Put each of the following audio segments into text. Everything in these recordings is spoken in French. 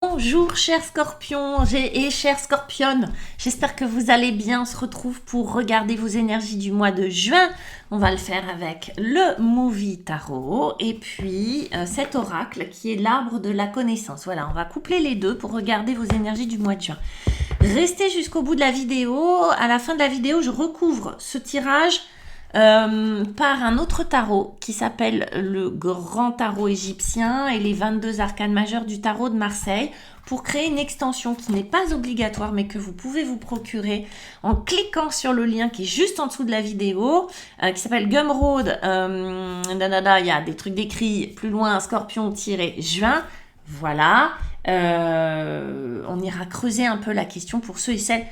Bonjour chers scorpions et chers scorpionnes, j'espère que vous allez bien. On se retrouve pour regarder vos énergies du mois de juin. On va le faire avec le Movie Tarot et puis cet oracle qui est l'arbre de la connaissance. Voilà, on va coupler les deux pour regarder vos énergies du mois de juin. Restez jusqu'au bout de la vidéo. À la fin de la vidéo, je recouvre ce tirage par un autre tarot qui s'appelle le Grand Tarot égyptien et les 22 arcanes majeurs du tarot de Marseille pour créer une extension qui n'est pas obligatoire mais que vous pouvez vous procurer en cliquant sur le lien qui est juste en dessous de la vidéo qui s'appelle Gumroad. Il y a des trucs décrits plus loin, scorpion-juin. Voilà. On ira creuser un peu la question pour ceux et celles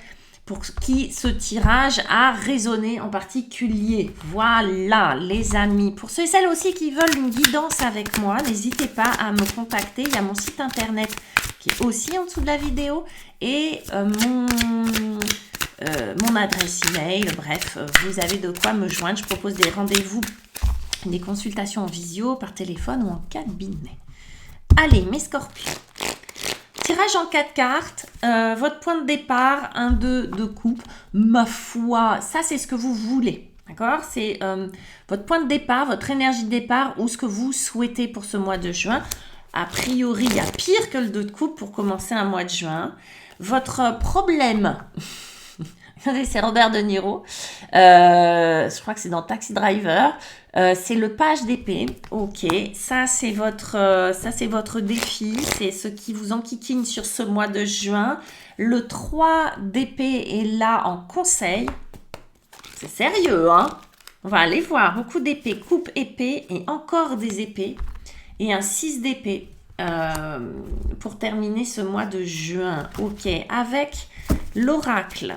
pour qui ce tirage a résonné en particulier. Voilà, les amis. Pour ceux et celles aussi qui veulent une guidance avec moi, n'hésitez pas à me contacter. Il y a mon site internet qui est aussi en dessous de la vidéo et mon adresse email. Bref, vous avez de quoi me joindre. Je propose des rendez-vous, des consultations en visio, par téléphone ou en cabinet. Allez, mes scorpions. Tirage en 4 cartes, votre point de départ, 1, 2 de coupe, ma foi, ça c'est ce que vous voulez, d'accord? C'est votre point de départ, votre énergie de départ ou ce que vous souhaitez pour ce mois de juin. A priori, il y a pire que le 2 de coupe pour commencer un mois de juin. Votre problème, c'est Robert De Niro, je crois que c'est dans Taxi Driver. C'est le page d'épée. Ok, ça c'est votre défi, c'est ce qui vous enquiquine sur ce mois de juin. Le 3 d'épée est là en conseil. C'est sérieux, hein? On va aller voir. Beaucoup d'épées, coupe épée et encore des épées. Et un 6 d'épée pour terminer ce mois de juin. Ok, avec l'oracle.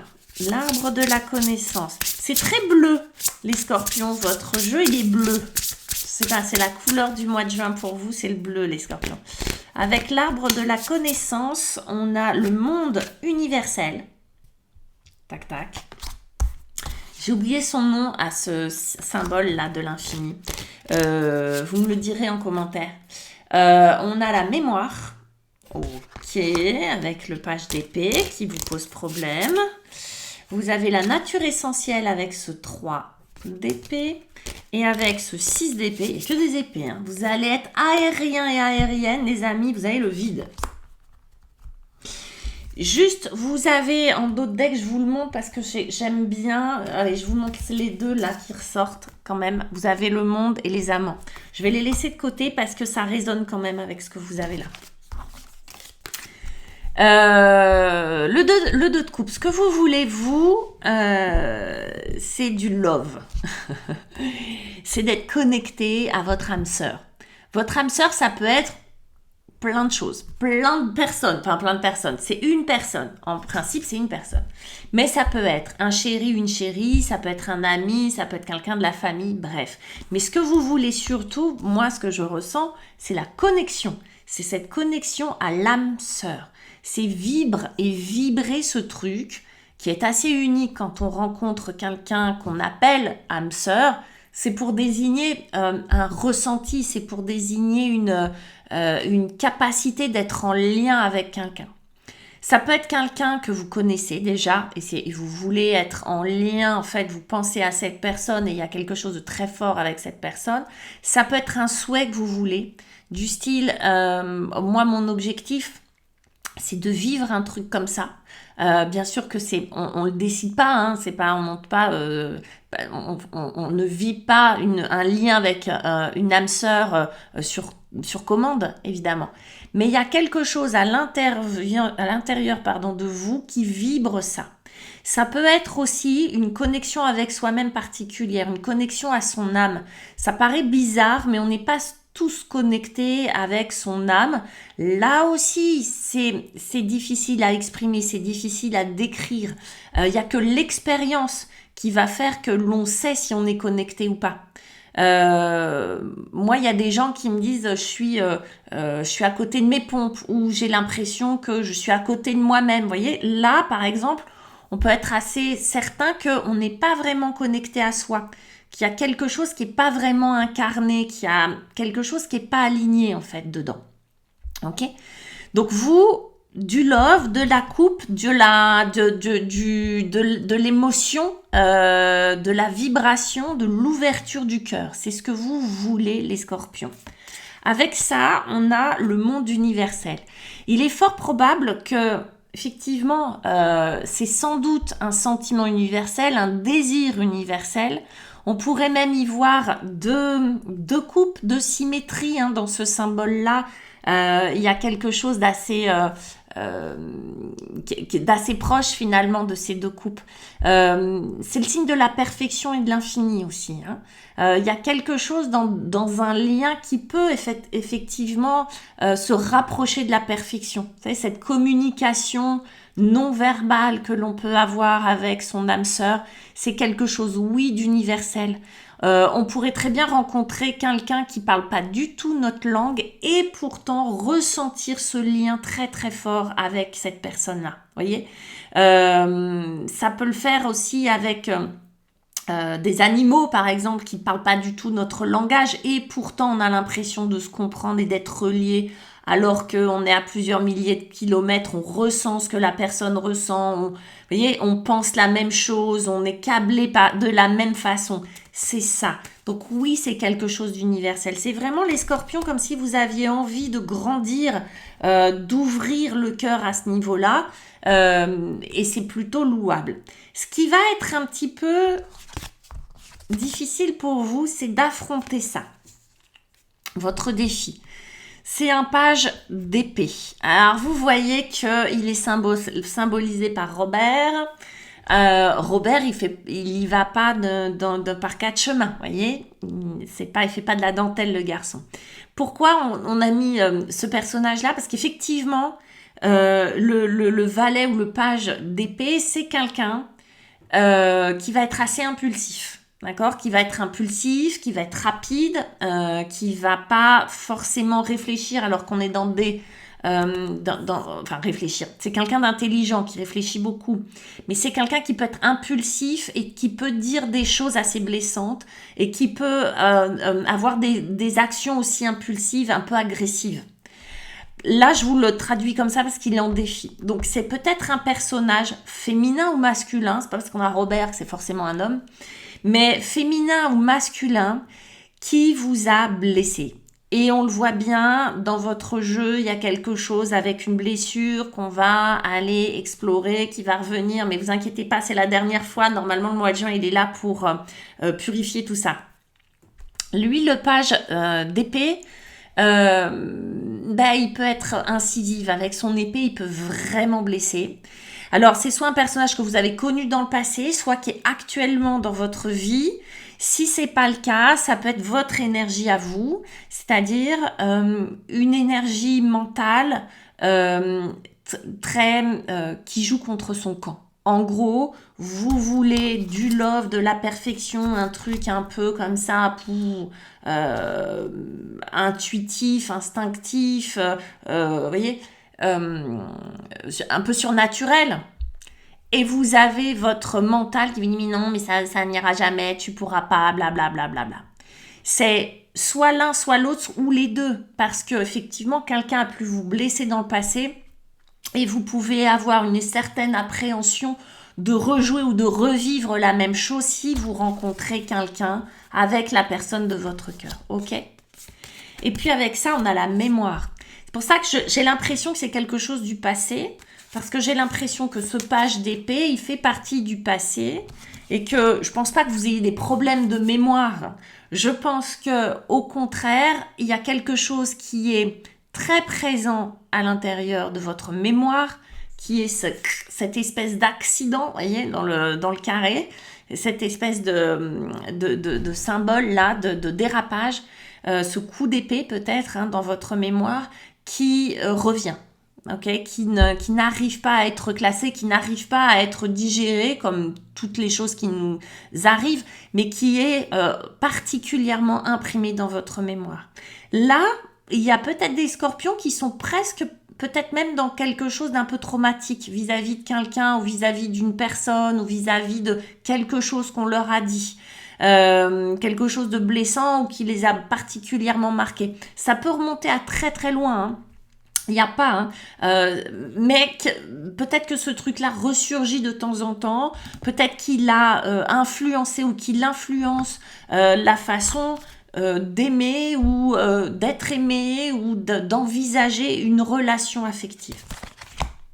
L'arbre de la connaissance. C'est très bleu, les scorpions. Votre jeu, il est bleu. C'est la couleur du mois de juin pour vous, c'est le bleu, les scorpions. Avec l'arbre de la connaissance, on a le monde universel. Tac, tac. J'ai oublié son nom à ce symbole-là de l'infini. Vous me le direz en commentaire. On a la mémoire. Ok, avec le page d'épée qui vous pose problème. Vous avez la nature essentielle avec ce 3 d'épée et avec ce 6 d'épée. Il n'y a que des épées. Hein. Vous allez être aérien et aérienne, les amis. Vous avez le vide. Juste, vous avez en d'autres decks, je vous le montre parce que j'aime bien. Allez, je vous montre les deux là qui ressortent quand même. Vous avez le monde et les amants. Je vais les laisser de côté parce que ça résonne quand même avec ce que vous avez là. Le 2 de coupe, ce que vous voulez, vous, c'est du love. C'est d'être connecté à votre âme sœur. Votre âme sœur, ça peut être plein de choses, plein de personnes, enfin plein de personnes. C'est une personne, en principe, c'est une personne. Mais ça peut être un chéri, une chérie, ça peut être un ami, ça peut être quelqu'un de la famille, bref. Mais ce que vous voulez surtout, moi, ce que je ressens, c'est la connexion. C'est cette connexion à l'âme sœur. C'est vibrer ce truc qui est assez unique quand on rencontre quelqu'un qu'on appelle âme sœur. C'est pour désigner un ressenti, c'est pour désigner une capacité d'être en lien avec quelqu'un. Ça peut être quelqu'un que vous connaissez déjà et vous voulez être en lien, en fait, vous pensez à cette personne et il y a quelque chose de très fort avec cette personne. Ça peut être un souhait que vous voulez, du style, moi mon objectif, c'est de vivre un truc comme ça. Bien sûr que on le décide pas, hein, c'est pas, on monte pas, on ne vit pas un lien avec une âme sœur sur commande, évidemment. Mais il y a quelque chose à l'intérieur, de vous qui vibre ça. Ça peut être aussi une connexion avec soi-même particulière, une connexion à son âme. Ça paraît bizarre, mais on n'est pas tous connectés avec son âme. Là aussi, c'est difficile à exprimer, c'est difficile à décrire. Il n'y a que l'expérience qui va faire que l'on sait si on est connecté ou pas. Moi, il y a des gens qui me disent je suis à côté de mes pompes ou j'ai l'impression que je suis à côté de moi-même. Vous voyez, là, par exemple, on peut être assez certain qu'on n'est pas vraiment connecté à soi, qu'il y a quelque chose qui n'est pas vraiment incarné, qu'il y a quelque chose qui n'est pas aligné en fait dedans. Ok ? Donc vous, du love, de la coupe, de l'émotion, de la vibration, de l'ouverture du cœur. C'est ce que vous voulez, les scorpions. Avec ça, on a le monde universel. Il est fort probable que, effectivement, c'est sans doute un sentiment universel, un désir universel. On pourrait même y voir deux coupes de symétrie dans ce symbole-là. Il y a quelque chose d'assez proche finalement de ces deux coupes. C'est le signe de la perfection et de l'infini aussi. Il y a quelque chose dans un lien qui peut effectivement se rapprocher de la perfection. Vous savez, cette communication non verbale que l'on peut avoir avec son âme sœur, c'est quelque chose, oui, d'universel. On pourrait très bien rencontrer quelqu'un qui parle pas du tout notre langue et pourtant ressentir ce lien très très fort avec cette personne-là. Voyez, ça peut le faire aussi avec des animaux par exemple qui parlent pas du tout notre langage et pourtant on a l'impression de se comprendre et d'être reliés. Alors qu'on est à plusieurs milliers de kilomètres, on ressent ce que la personne ressent, on pense la même chose, on est câblé de la même façon. C'est ça. Donc oui, c'est quelque chose d'universel. C'est vraiment les scorpions comme si vous aviez envie de grandir, d'ouvrir le cœur à ce niveau-là. Et c'est plutôt louable. Ce qui va être un petit peu difficile pour vous, c'est d'affronter ça. Votre défi. C'est un page d'épée. Alors, vous voyez qu'il est symbolisé par Robert. Robert, il y va pas par quatre chemins, voyez. Il fait pas de la dentelle, le garçon. Pourquoi on a mis ce personnage-là? Parce qu'effectivement, le valet ou le page d'épée, c'est quelqu'un qui va être assez impulsif. D'accord, qui va être impulsif, qui va être rapide, qui va pas forcément réfléchir alors qu'on est dans des... réfléchir. C'est quelqu'un d'intelligent qui réfléchit beaucoup. Mais c'est quelqu'un qui peut être impulsif et qui peut dire des choses assez blessantes et qui peut avoir des actions aussi impulsives, un peu agressives. Là, je vous le traduis comme ça parce qu'il est en défi. Donc, c'est peut-être un personnage féminin ou masculin. C'est pas parce qu'on a Robert que c'est forcément un homme. Mais féminin ou masculin qui vous a blessé. Et on le voit bien, dans votre jeu, il y a quelque chose avec une blessure qu'on va aller explorer, qui va revenir. Mais vous inquiétez pas, c'est la dernière fois. Normalement, le mois de juin, il est là pour purifier tout ça. Lui, le page d'épée, il peut être incisif. Avec son épée, il peut vraiment blesser. Alors, c'est soit un personnage que vous avez connu dans le passé, soit qui est actuellement dans votre vie. Si c'est pas le cas, ça peut être votre énergie à vous, c'est-à-dire une énergie mentale qui joue contre son camp. En gros, vous voulez du love, de la perfection, un truc un peu comme ça, intuitif, instinctif, vous voyez, un peu surnaturel. Et vous avez votre mental qui vous dit non, mais ça n'ira jamais, tu pourras pas, blablabla. Bla, bla, bla. C'est soit l'un, soit l'autre, ou les deux. Parce que effectivement, quelqu'un a pu vous blesser dans le passé et vous pouvez avoir une certaine appréhension de rejouer ou de revivre la même chose si vous rencontrez quelqu'un avec la personne de votre cœur. Ok ? Et puis avec ça, on a la mémoire. C'est pour ça que j'ai l'impression que c'est quelque chose du passé. Parce que j'ai l'impression que ce page d'épée, il fait partie du passé et que je pense pas que vous ayez des problèmes de mémoire. Je pense que au contraire, il y a quelque chose qui est très présent à l'intérieur de votre mémoire, qui est cette espèce d'accident, vous voyez, dans le carré, cette espèce de symbole là, de dérapage, ce coup d'épée peut-être dans votre mémoire qui revient. Okay, qui n'arrive pas à être classé, qui n'arrive pas à être digéré comme toutes les choses qui nous arrivent, mais qui est particulièrement imprimé dans votre mémoire. Là, il y a peut-être des scorpions qui sont presque, peut-être même dans quelque chose d'un peu traumatique vis-à-vis de quelqu'un ou vis-à-vis d'une personne ou vis-à-vis de quelque chose qu'on leur a dit. Quelque chose de blessant ou qui les a particulièrement marqués. Ça peut remonter à très très loin, Il n'y a pas, hein. Mais peut-être que ce truc-là ressurgit de temps en temps, peut-être qu'il a influencé ou qu'il influence la façon d'aimer ou d'être aimé ou d'envisager une relation affective.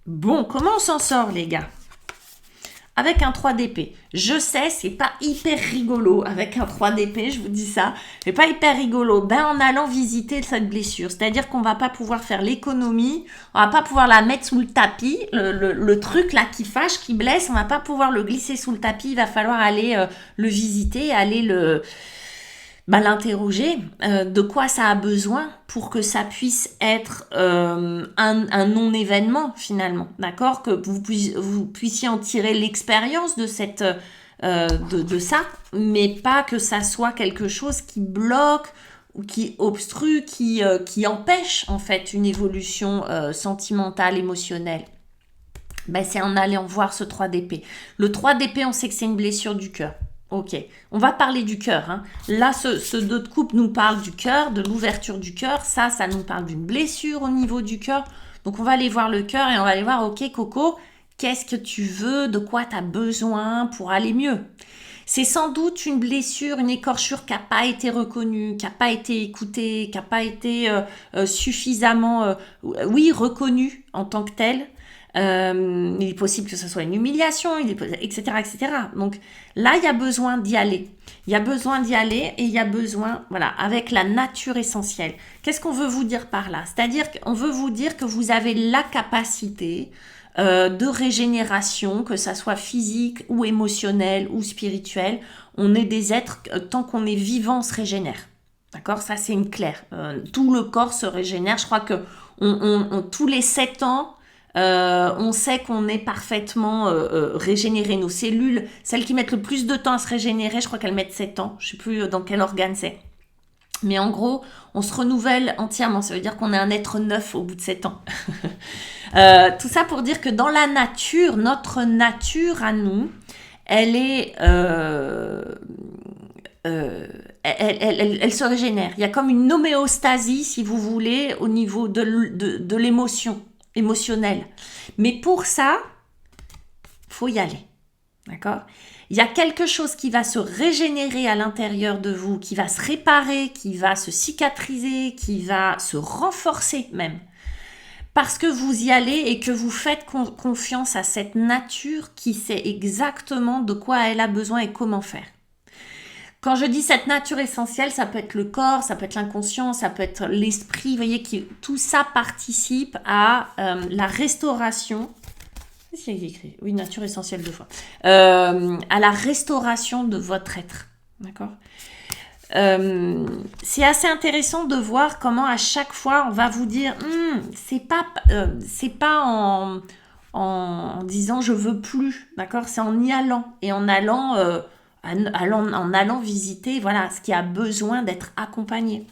Bon, comment on s'en sort, les gars? Avec un 3 d'épée. Je sais, c'est pas hyper rigolo avec un 3 d'épée, je vous dis ça. C'est pas hyper rigolo. En allant visiter cette blessure. C'est-à-dire qu'on va pas pouvoir faire l'économie, on va pas pouvoir la mettre sous le tapis. Le truc là qui fâche, qui blesse, on va pas pouvoir le glisser sous le tapis. Il va falloir aller le visiter, aller l'interroger, de quoi ça a besoin pour que ça puisse être un non-événement finalement, d'accord? Que vous puissiez en tirer l'expérience de de ça, mais pas que ça soit quelque chose qui bloque ou qui obstrue, qui empêche en fait une évolution sentimentale, émotionnelle. C'est en allant voir ce 3 d'épée. Le 3 d'épée, on sait que c'est une blessure du cœur. Ok, on va parler du cœur. Hein. Là, ce 2 de coupe nous parle du cœur, de l'ouverture du cœur. Ça nous parle d'une blessure au niveau du cœur. Donc, on va aller voir le cœur et on va aller voir, ok, Coco, qu'est-ce que tu veux, de quoi tu as besoin pour aller mieux? C'est sans doute une blessure, une écorchure qui n'a pas été reconnue, qui n'a pas été écoutée, qui n'a pas été suffisamment, reconnue en tant que telle. Il est possible que ce soit une humiliation, etc., etc. Donc là, il y a besoin d'y aller. Il y a besoin d'y aller et il y a besoin, voilà, avec la nature essentielle. Qu'est-ce qu'on veut vous dire par là? C'est-à-dire qu'on veut vous dire que vous avez la capacité de régénération, que ça soit physique ou émotionnel ou spirituel. On est des êtres, tant qu'on est vivant, on se régénère. D'accord? Ça, c'est une claire. Tout le corps se régénère. Je crois que tous les 7 ans, on sait qu'on est parfaitement régénéré. Nos cellules, celles qui mettent le plus de temps à se régénérer, je crois qu'elles mettent 7 ans. Je ne sais plus dans quel organe c'est. Mais en gros, on se renouvelle entièrement. Ça veut dire qu'on est un être neuf au bout de 7 ans. Tout ça pour dire que dans la nature, notre nature à nous, elle est... elle se régénère. Il y a comme une homéostasie, si vous voulez, au niveau de l'émotion émotionnelle. Mais pour ça, faut y aller. D'accord? Il y a quelque chose qui va se régénérer à l'intérieur de vous, qui va se réparer, qui va se cicatriser, qui va se renforcer même. Parce que vous y allez et que vous faites confiance à cette nature qui sait exactement de quoi elle a besoin et comment faire. Quand je dis cette nature essentielle, ça peut être le corps, ça peut être l'inconscient, ça peut être l'esprit. Vous voyez que tout ça participe à la restauration. Oui, nature essentielle 2 fois. À la restauration de votre être. D'accord? C'est assez intéressant de voir comment à chaque fois on va vous dire c'est pas en disant je veux plus, d'accord, c'est en y allant et en allant visiter, voilà, ce qui a besoin d'être accompagné.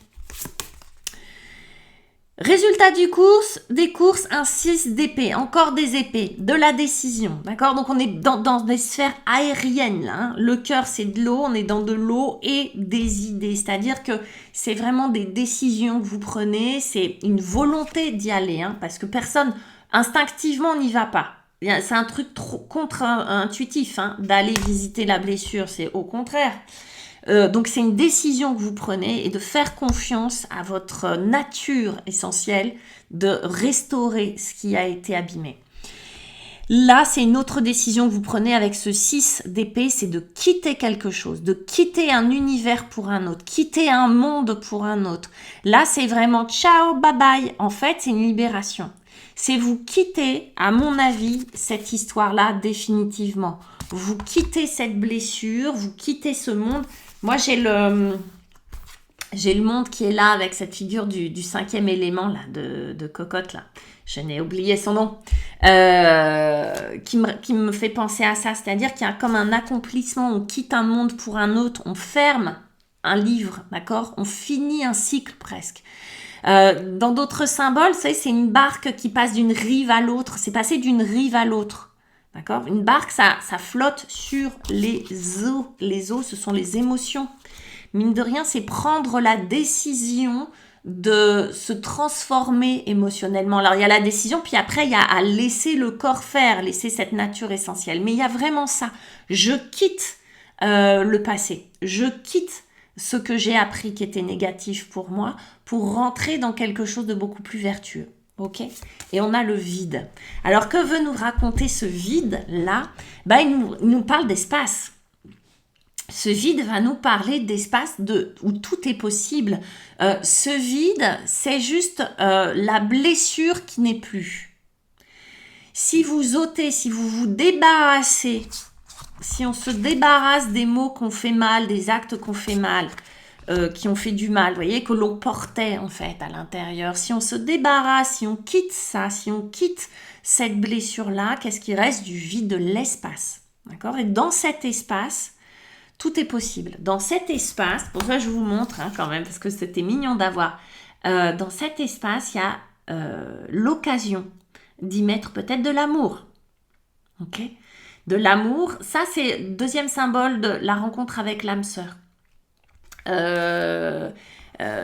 Résultat des courses, un 6 d'épée, encore des épées, de la décision, d'accord? Donc on est dans des sphères aériennes, là, hein. Le cœur c'est de l'eau, on est dans de l'eau et des idées, c'est-à-dire que c'est vraiment des décisions que vous prenez, c'est une volonté d'y aller, hein, parce que personne, instinctivement, n'y va pas. C'est un truc trop contre-intuitif, hein, d'aller visiter la blessure, c'est au contraire. Donc c'est une décision que vous prenez et de faire confiance à votre nature essentielle de restaurer ce qui a été abîmé. Là, c'est une autre décision que vous prenez avec ce 6 d'épée, c'est de quitter quelque chose, de quitter un univers pour un autre, quitter un monde pour un autre. Là, c'est vraiment ciao, bye bye. En fait, c'est une libération. C'est vous quitter, à mon avis, cette histoire-là définitivement. Vous quittez cette blessure, vous quittez ce monde. Moi, j'ai le monde qui est là avec cette figure du 5e élément là, de cocotte. Là. Je n'ai oublié son nom. Qui me fait penser à ça. C'est-à-dire qu'il y a comme un accomplissement. On quitte un monde pour un autre. On ferme un livre, d'accord? On finit un cycle presque. Dans d'autres symboles, vous savez, c'est une barque qui passe d'une rive à l'autre. C'est passer d'une rive à l'autre. D'accord? Une barque, ça flotte sur les eaux. Les eaux, ce sont les émotions. Mine de rien, c'est prendre la décision de se transformer émotionnellement. Alors, il y a la décision, puis après, il y a à laisser le corps faire, laisser cette nature essentielle. Mais il y a vraiment ça. Je quitte le passé. Je quitte ce que j'ai appris qui était négatif pour moi pour rentrer dans quelque chose de beaucoup plus vertueux. Ok ? Et on a le vide. Alors, que veut nous raconter ce vide-là ? Il nous parle d'espace. Ce vide va nous parler d'espace où tout est possible. Ce vide, c'est juste la blessure qui n'est plus. Si vous ôtez, si vous vous débarrassez, si on se débarrasse des mots qu'on fait mal, des actes qu'on fait mal, qui ont fait du mal, vous voyez, que l'on portait en fait à l'intérieur, si on se débarrasse, si on quitte ça, si on quitte cette blessure-là, qu'est-ce qui reste? Du vide, de l'espace. D'accord? Et dans cet espace, tout est possible. Dans cet espace, pour ça je vous montre quand même, parce que c'était mignon d'avoir. Dans cet espace, il y a l'occasion d'y mettre peut-être de l'amour. Ok ? De l'amour, ça c'est le deuxième symbole de la rencontre avec l'âme sœur.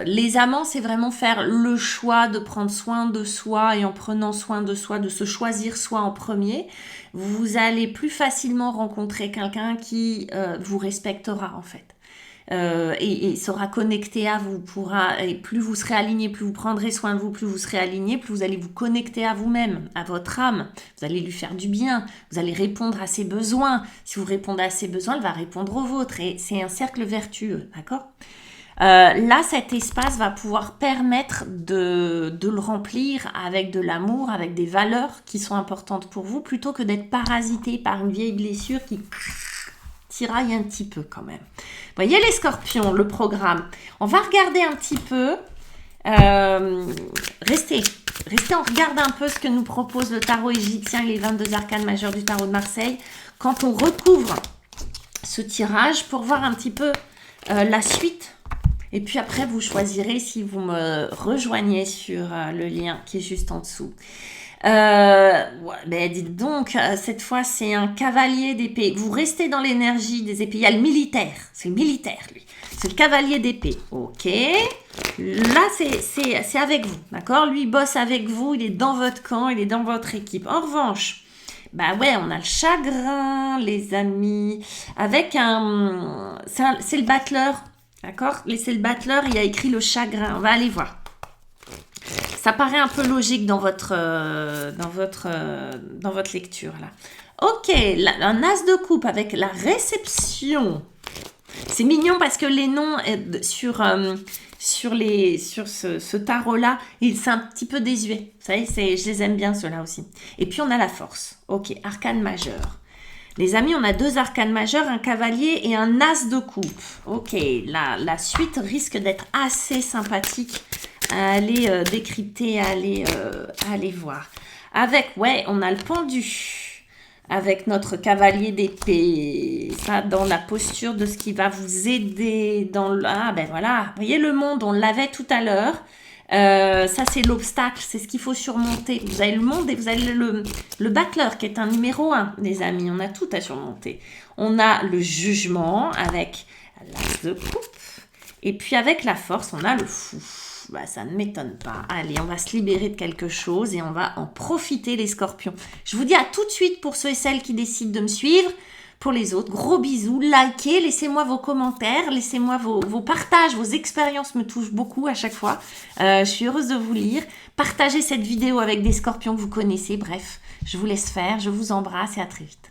Les amants, c'est vraiment faire le choix de prendre soin de soi, et en prenant soin de soi, de se choisir soi en premier, vous allez plus facilement rencontrer quelqu'un qui vous respectera en fait. Et sera connecté à vous, et plus vous serez aligné, plus vous prendrez soin de vous, plus vous serez aligné, plus vous allez vous connecter à vous-même, à votre âme, vous allez lui faire du bien, vous allez répondre à ses besoins. Si vous répondez à ses besoins, elle va répondre aux vôtres, et c'est un cercle vertueux, d'accord ? Là, cet espace va pouvoir permettre de le remplir avec de l'amour, avec des valeurs qui sont importantes pour vous, plutôt que d'être parasité par une vieille blessure qui tiraille un petit peu quand même. Voyez les scorpions, le programme. On va regarder un petit peu. Restez, on regarde un peu ce que nous propose le tarot égyptien et les 22 arcanes majeurs du tarot de Marseille quand on recouvre ce tirage pour voir un petit peu la suite. Et puis après, vous choisirez si vous me rejoignez sur le lien qui est juste en dessous. Dites donc, cette fois, c'est un cavalier d'épée. Vous restez dans l'énergie des épées. Il y a le militaire. C'est le militaire, lui. C'est le cavalier d'épée. Ok. Là, c'est avec vous. D'accord? Lui, il bosse avec vous. Il est dans votre camp. Il est dans votre équipe. En revanche, on a le chagrin, les amis. Avec c'est le battleur. D'accord? C'est le battleur, il a écrit le chagrin. On va aller voir. Ça paraît un peu logique dans votre lecture là. Ok, un as de coupe avec la réception. C'est mignon parce que les noms sur ce tarot là, c'est un petit peu désuet. Vous savez, je les aime bien ceux-là aussi. Et puis on a la force. Ok, arcane majeur. Les amis, on a 2 arcanes majeurs, un cavalier et un as de coupe. Ok, la suite risque d'être assez sympathique à aller décrypter, à aller voir. Avec, on a le pendu, avec notre cavalier d'épée, ça dans la posture de ce qui va vous aider dans voilà, vous voyez le monde, on l'avait tout à l'heure. Ça c'est l'obstacle, c'est ce qu'il faut surmonter. Vous avez le monde et vous avez le battleur qui est un numéro 1, les amis. On a tout à surmonter. On a le jugement avec l'as de coupe. Et puis avec la force, on a le fou. Ça ne m'étonne pas. Allez, on va se libérer de quelque chose et on va en profiter, les scorpions. Je vous dis à tout de suite pour ceux et celles qui décident de me suivre. Pour les autres, gros bisous, likez, laissez-moi vos commentaires, laissez-moi vos partages, vos expériences me touchent beaucoup à chaque fois. Je suis heureuse de vous lire. Partagez cette vidéo avec des scorpions que vous connaissez. Bref, je vous laisse faire, je vous embrasse et à très vite.